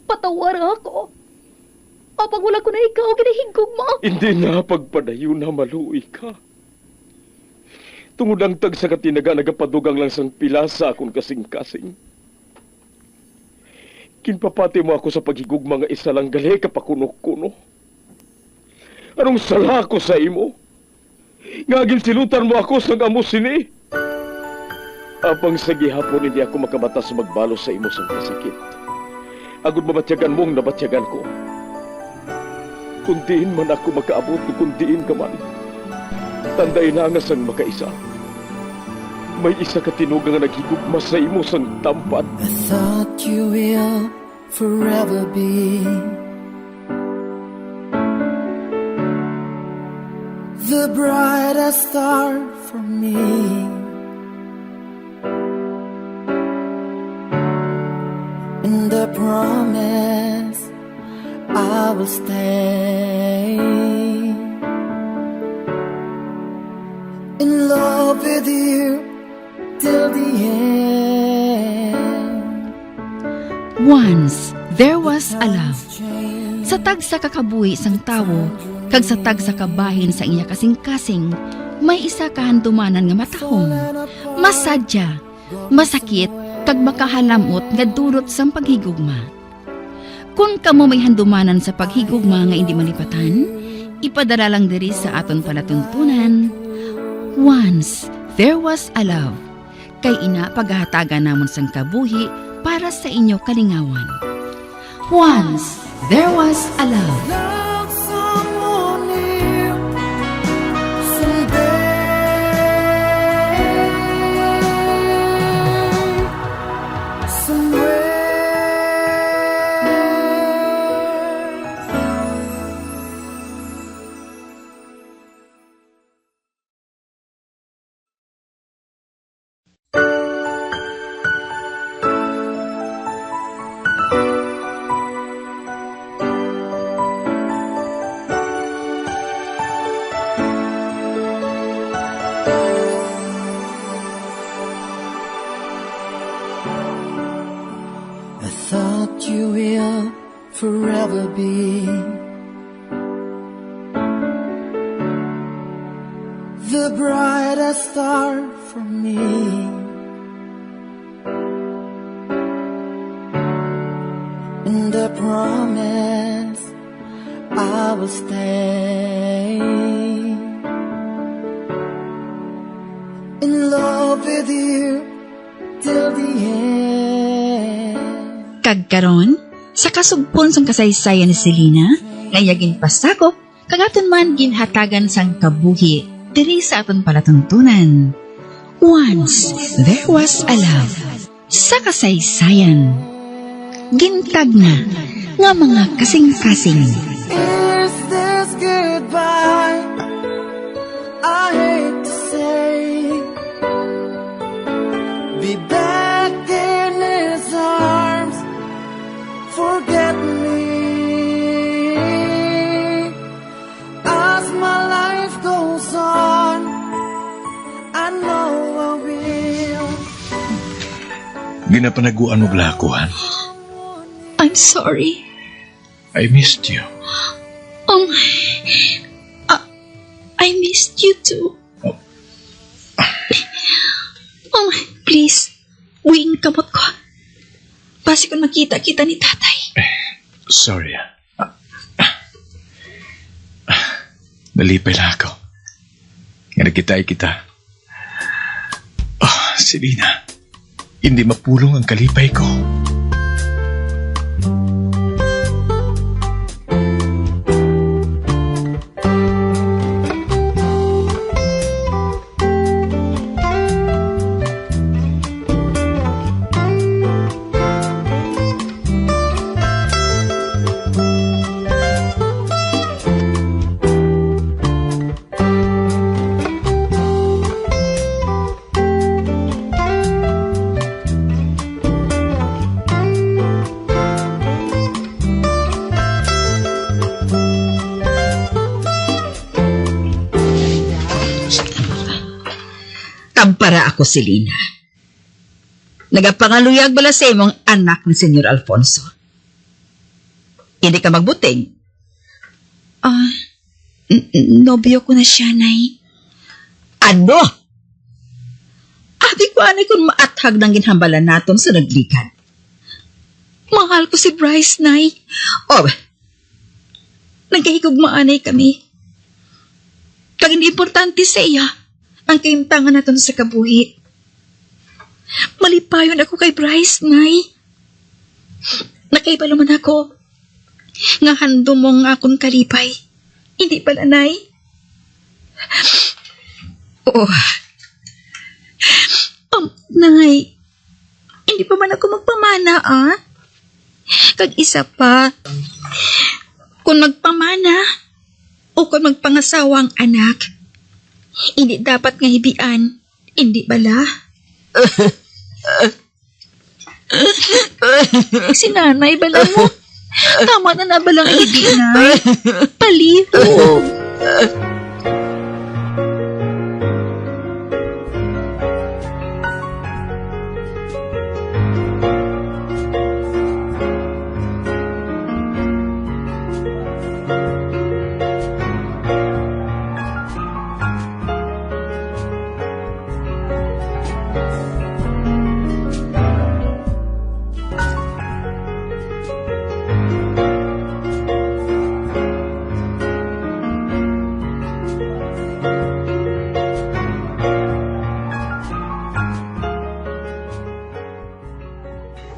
Patawar ako. Apag wala ko na ikaw, ginahigog mo. Hindi na pagpadayon na maluoy ka. Tungod ang tag sa katinaga nagapadugang lang sang pilasa akong kasing-kasing. Kinpapati mo ako sa paghigugma nga isa lang gali kapakuno-kuno. Anong sala ko sa imo? Ngagin silutan mo ako sa amo sini. Apang sa gihapon hindi ako makabatas magbalo sa imo sang kasakit. Agud mabatyagan mong nabatyagan ko. Kundiin man ako makaabot, kundiin ka man. Tanday na nga sang makaisa. May isa ka tinugang nga naghigugma sa imo sang tampan. I thought you will forever be the brightest star for me. And I promise I will stay in love with you till the end. Once, there was a love. Sa tag sa kakabuhi sang tawo, kag sa tag sa kabahin sa iya kasing-kasing, may isa kahandumanan nga matahong, masadya, masakit, kag makahalamot nga durot sang paghigugma. Kung kamo may handumanan sa paghigugma nga hindi malipatan, ipadala lang diri sa aton palatuntunan. Once, there was a love. Kay ina paghahatagan namon sang kabuhi para sa inyo kalingawan. Once, there was a love. Love someone new someday, somewhere. I thought you will forever be the brightest star for me. And I promise I will stay in love with you till the end. Kagkaron, sa kasugpon sang kasaysayan ni Selena, ngayagin pasakop, kagaton man ginhatagan sang kabuhi, diri sa aton palatuntunan. Once, there was a love. Sa kasaysayan, gintag na, nga mga kasing-kasing. Is this goodbye? I hate to say, be back in his arms, forget me. As my life goes on, I know I will. Ginapanaguan mo blakuhan. I'm sorry. I missed you. I missed you too. Oh. Please, uwiin kamot ko. Basi kung makita-kita ni tatay. Sorry. Nalipay lang ako. Nga nagkitay kita. Oh, Selena. Hindi mapulong ang kalipay ko. Tampara ako, Selena. Nagapangaluyag bala sa imong anak ni Senyor Alfonso. Hindi ka magbuting. Nobyo ko na siya, Nay. Ano? Ati ko anay kung maathag ng ginhambalan naton sa naglikan. Mahal ko si Bryce, Nay. Oh, Nagkahigog maanay kami. Kag hindi importante sa iya ang kaimtangan naton sa kabuhi. Malipayon ako kay Bryce, Nay. Nakaibalo man ako. Nga handom mo nga akong kalipay. Hindi pala, Nay. oh, Nay, hindi pa man ako magpamana, Kag isa pa, kung magpamana o kung magpangasawa ang anak, hindi dapat nga hibian, hindi bala? Si nanay, bala mo. Tama na balang hibi, Nay. Paliho.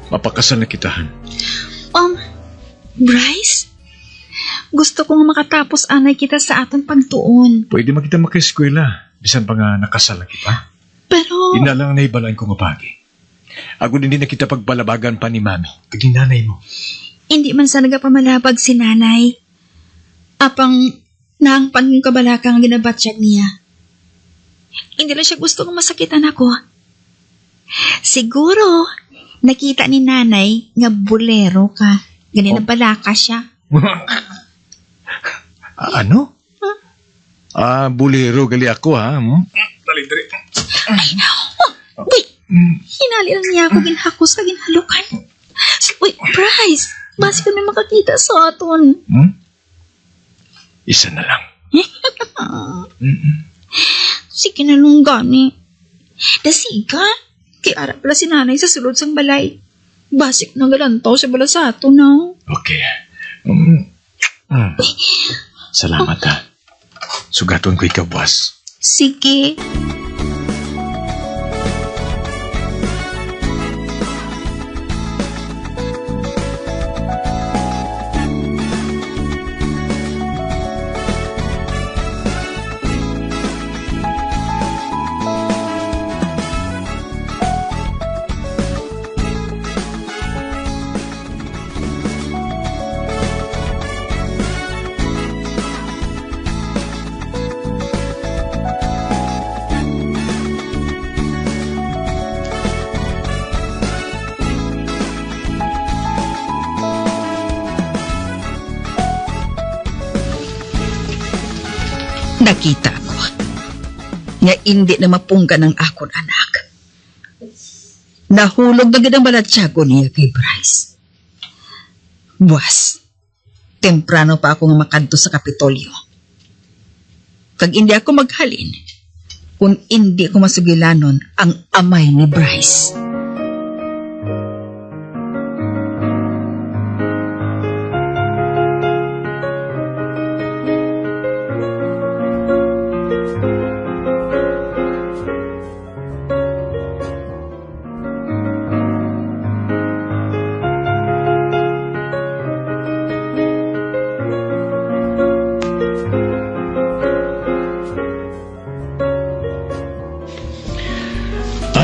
Mapakasal na kitahan. Bryce? Gusto kong makatapos anay kita sa aton pagtuon. Pwede man kita maka-eskwela. Bisan pa nga nakasal na kita. Pero, Ina lang naibalaan ko nga pagi. Ako din na kita pagbalabagan pa ni Mami. Kaging nanay mo. hindi man sa nagapamalabag si nanay. Apang naangpan kong kabalakang ginabatsyag niya. Hindi lang siya gusto kong masakitan ako. Siguro, nakita ni nanay nga bolero ka. Ganyan na balaka siya. Ano? Bolero gali ako, ha? Dali. Ay, no. Wait, hinali lang niya ako ginhakos ka ginhalukan. Wait, Bryce, basi kami makakita sa aton. Isa na lang. Sige na nung gani. Dasiga, kay ara pala si nanay sa sulod sang balay. Basik na galantaw sa bala sa ato na. Okay. Salamat, ha. Sugaton ko ikaw, boss. Sige. nakita ko nga hindi na mapunggan ng akon anak. Nahulog na gid ang balatsyago niya kay Bryce. Buwas, temprano pa ako nga makadto sa Kapitolyo. Kag hindi ako maghalin, kung hindi ko masugilanon ang amay ni Bryce.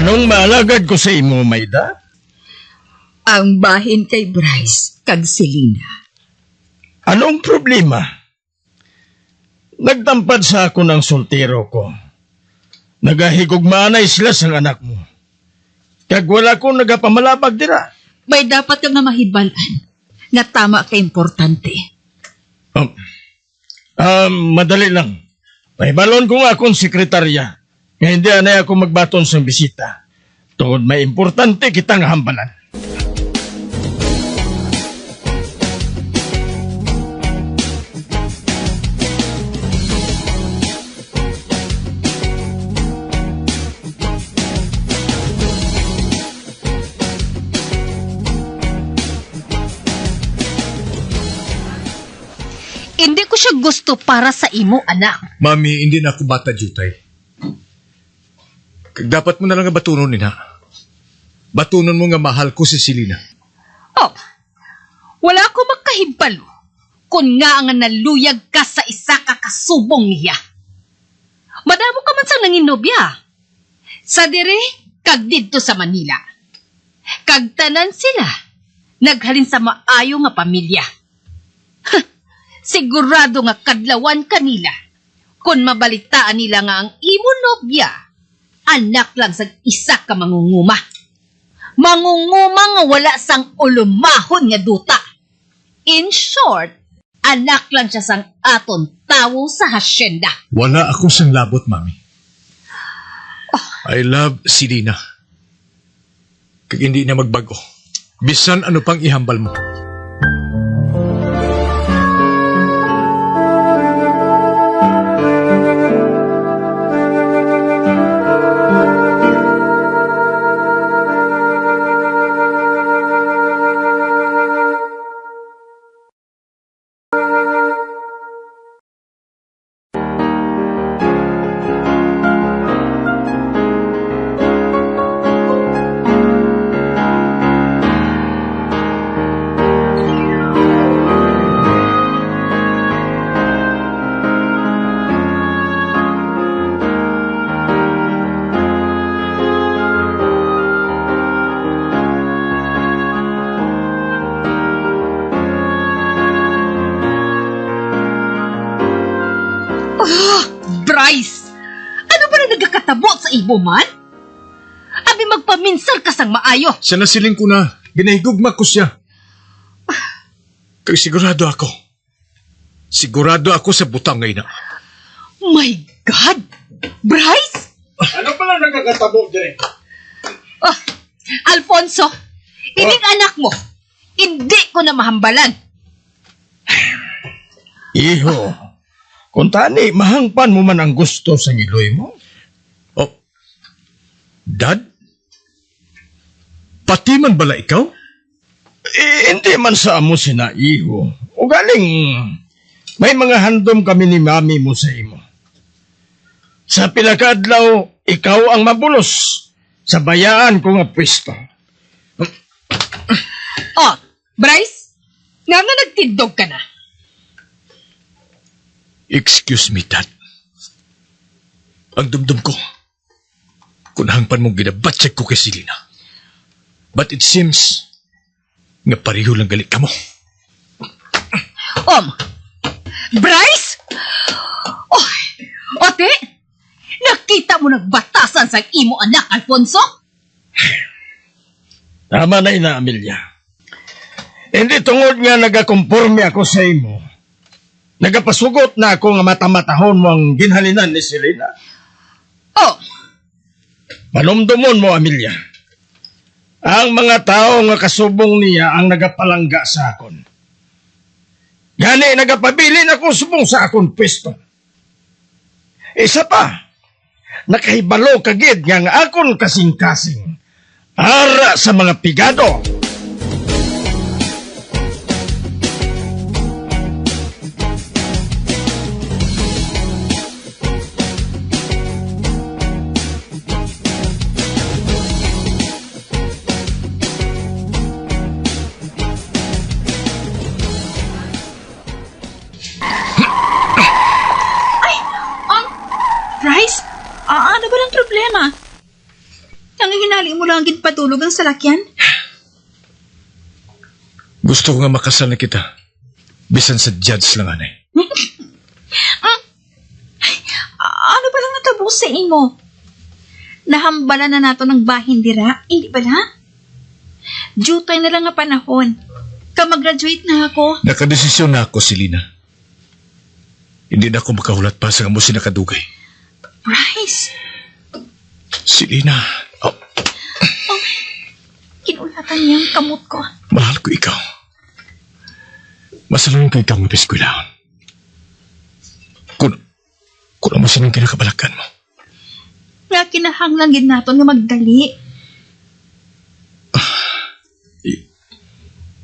Anong maalagad ko sa imo, Mayda? Ang bahin kay Bryce kag Selena. Anong problema? Nagtampad sa ako ng soltero ko. Nagahigugmanay sila sa anak mo. Kag wala ko nagapamalapag dira. May dapat kang nga mahibalan na tama ka importante. Madali lang. May balon ko nga akong sekretarya. Nga hindi anay ako magbaton sa bisita. Tungod may importante kitang hambalan. ko siya gusto para sa imo, anak. Mami, hindi na ako bata, Jutay. Kag dapat mo na lang nga batunon nina. Batunon mo nga mahal ko si Selena. Oh, wala ko makahibalo kung nga ang naluyag ka sa isa ka kasubong niya. Madamo ka man sa nanginobya. Sa dire, kag didto sa Manila. Kag tanan sila, naghalin sa maayo nga pamilya. Sigurado nga kadlawan kanila kung mabalitaan nila nga ang imo nobya, anak lang sa isa ka mangunguma. Mangunguma nga wala sang ulumahon nga duta. In short, anak lang siya sang aton tawo sa hasyenda. Wala ako sang labot, Mami. I love Selena. Kag hindi na magbago. Bisan ano pang ihambal mo. Bryce! Ano ba na nagkakatabot sa ibo man? Abi magpaminsar ka sang maayo. Sa nasiling ko na, ginahigugma ko siya. Kag sigurado ako. Sigurado ako sa butang ngayon na. My God! Bryce? Ano pala nagkakatabo dire? Oh, Alfonso, ining anak mo, hindi ko na mahambalan. Iho, kung tani, mahangpan mo man ang gusto sa ngiloy mo. Oh, Dad? Pati man bala ikaw? Hindi man sa amo sina iho. O galing, may mga handom kami ni mami mo sa imo. Sa pilakadlaw, ikaw ang mabulos sa bayaan ko nga pwesto. Oh, Bryce, nga nagtindog ka na. Excuse me, Dad. Ang dumdum ko, kunahang pan mong ginabatsag ko kay Selena. But it seems, nga pareho lang galit ka mo. Bryce? Oh, ote, nakita mo nagbatasan sa imo anak, Alfonso? Tama na ina, Amelia. Hindi tungod nga nagakomporme ako sa imo. Nagapasugot na ako nga matamatahon mo ang ginhalinan ni Selena. Oh, Manumdumon mo, Amelia. Ang mga tao nga kasubong niya ang nagapalangga sa akon. Gani, nagapabilin ako subong sa akon pwesto. Isa pa, nakahibalo kagid nga ang akon kasing-kasing. Ara sa mga pigado. Bryce, ano ba ang problema? Nangihinali mo lang ang patulog ang salakyan? Gusto ko nga makasal na kita. Bisan sa judge lang, anay. Ano ba lang natabo sa imo? Nahambala na nato ng bahin dira, hindi ba na? Jutay na lang nga panahon. Mag-graduate na ako. Nakadesisyon na ako, Selena. Hindi na ako makahulat pa sa amo sinakadugay. Bryce, Selena, kinulatan niya ang kamot ko. mahal ko ikaw. Masalang kay ikaw ng eskwelahan. Kung ano silang kinakabalakan mo. Nga kinahanglan nato nga magdali.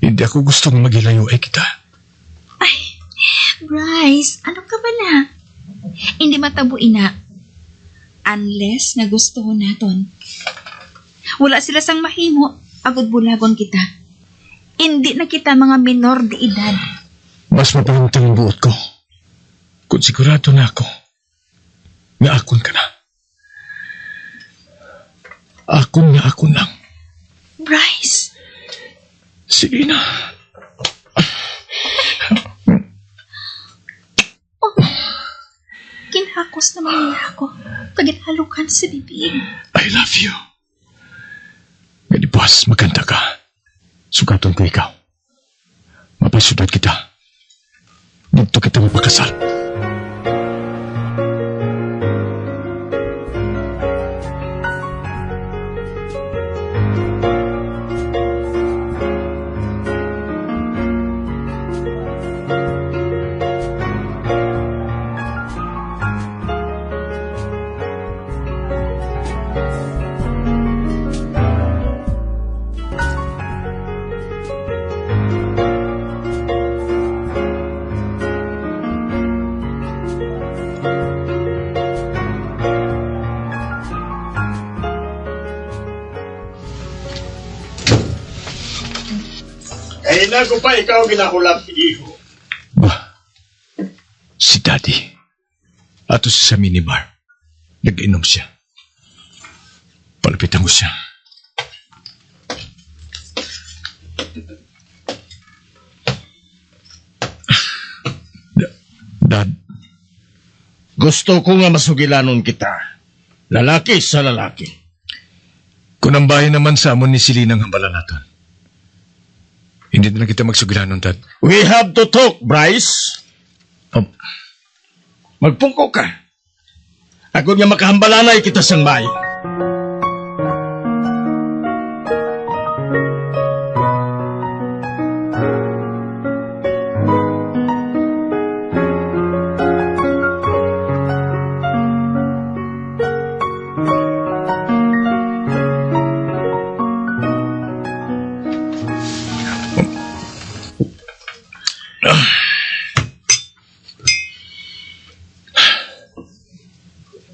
Hindi ako gustong magilayo ay kita. Bryce, Bryce, ano ka ba na? Hindi matabo ina. Unless nga gusto ko naton. Wala sila sang mahimo, agod bulagon kita. Hindi na kita mga minor de edad. Mas mapalintang ang buot ko. Kung sigurado na ako, nga akon ka na. Akon lang. Bryce, Selena. kinhakos naman niya ako. Kaginalukan sa bibig. I love you. Ganibas, maganda ka. Sugaton ko ikaw. Mapasudad kita. Dito kita mapakasal. Kailan ko pa ikaw ginakulap, iho? Ba, si Daddy. Ato sa minibar. Nag-inom siya. Palapitan ko siya. Dad, gusto ko nga masugilanon kita. Lalaki sa lalaki. Kung ang bahay naman sa amon ni Selena ang hambalan natin. Hindi na lang kita magsugilanon, Dad. We have to talk, Bryce. Magpungko ka. Ako nga makahambalanay kita sang bayan.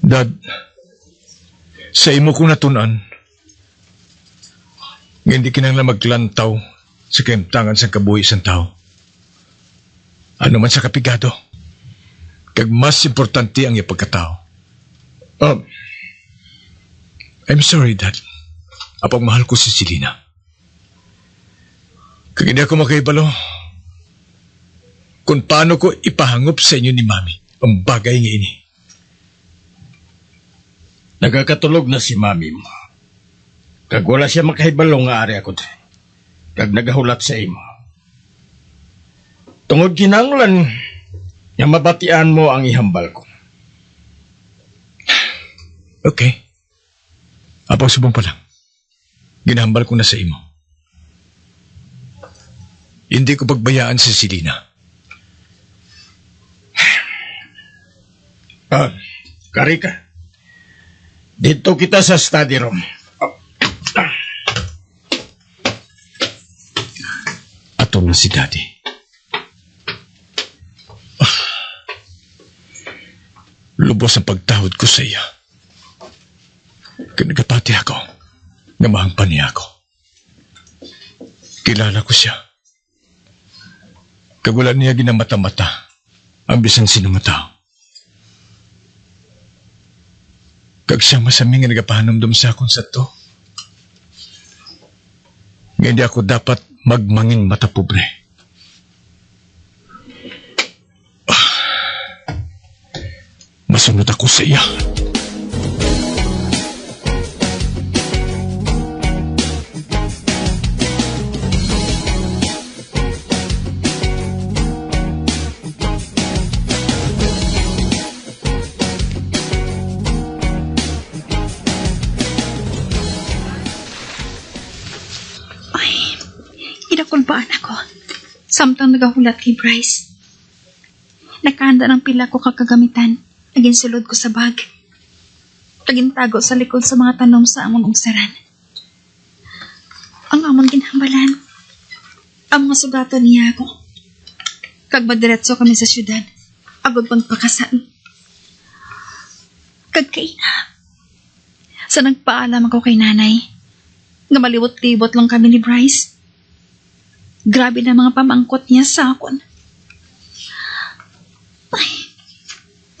Dad, sa imo kong natunan, nga hindi kinanglan maglantaw sa kaimtangan sa kabuhi sang tao. Ano man sa kapigado, kag mas importante ang ipagkatao. I'm sorry, Dad. Apag mahal ko si Selena. Kag hindi ako makaibalo kung paano ko ipahangop sa inyo ni Mami ang bagay nga ini. Nagakatulog na si mami mo. Kag wala siya makahibalong nga ari ako. Kag nagahulat sa imo. Tungod kinanglan, nga mabatian mo ang ihambal ko. Okay. Apaw subong pa lang. Ginahambal ko na sa imo. Hindi ko pagbayaan si Selena. Karika. Dito kita sa study room. Ato na si Daddy. Lubos ang pagtawad ko sa iya. Nagapati ako. Namahangpan niya ako. Kilala ko siya. Kagulan niya ginamata-mata ang bisan sino matao. Kag siya masaming nga nagapahanumdum sa akong sa to. Nga hindi ako dapat magmanging mata pobre. Masunod ako sa iya. Inakulbaan ako. Samtang nagahulat kay Bryce. Nakahanda ng pila ko kakagamitan. Naginsulod ko sa bag. Nagintago sa likod sa mga tanom sa among ungsaran. Ang amon ginhambalan. Ang mga sugatan niya ako. Kag madiretso kami sa syudad. agod magpakasal. Kagkaina. Sa nagpaalam ako kay nanay, nga maliwot-libot lang kami ni Bryce. Grabe na mga pamangkot niya sa akon. Ay,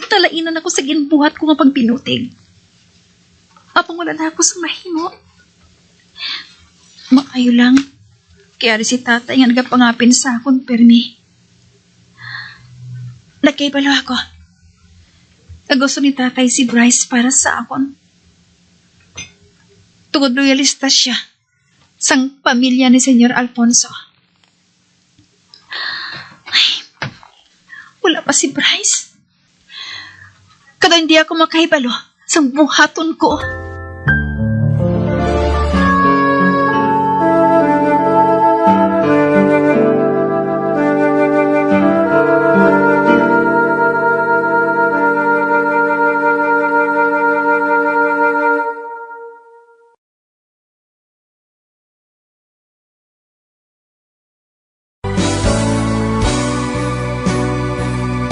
talainan ako sa ginbuhat ko nga pagpinutig. Apang wala na ako sa mahimo. Maayo lang. Kaya rin si tatay nga nagapangapin sa akon, permi. Nagkaibalo ako. Gusto ni tatay si Bryce para sa akon. Tungod loyalista siya sang pamilya ni Senyor Alfonso. Ay, wala pa si Bryce. Kada hindi ako makahibalo sang buhaton ko.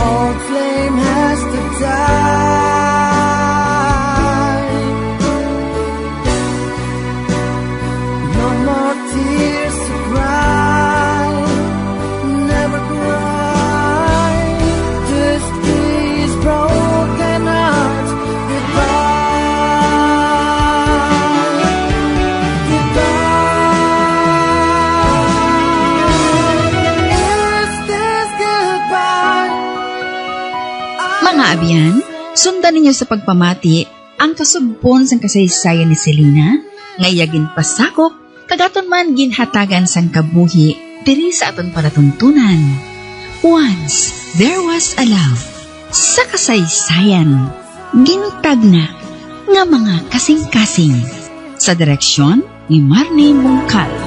Old flame has to die. No more tears to cry. Never cry. Just these broken hearts. Goodbye. Goodbye. Is this goodbye? Mga abyan, sundan ninyo sa pagpamati ang kasugbon sang kasaysayan ni Selena, ngayagin pasakop, kagaton man ginhatagan sang kabuhi, diri sa aton palatuntunan. Once, there was a love. Sa kasaysayan, ginutag na nga mga kasing-kasing. Sa direksyon ni Marnie Mungkal.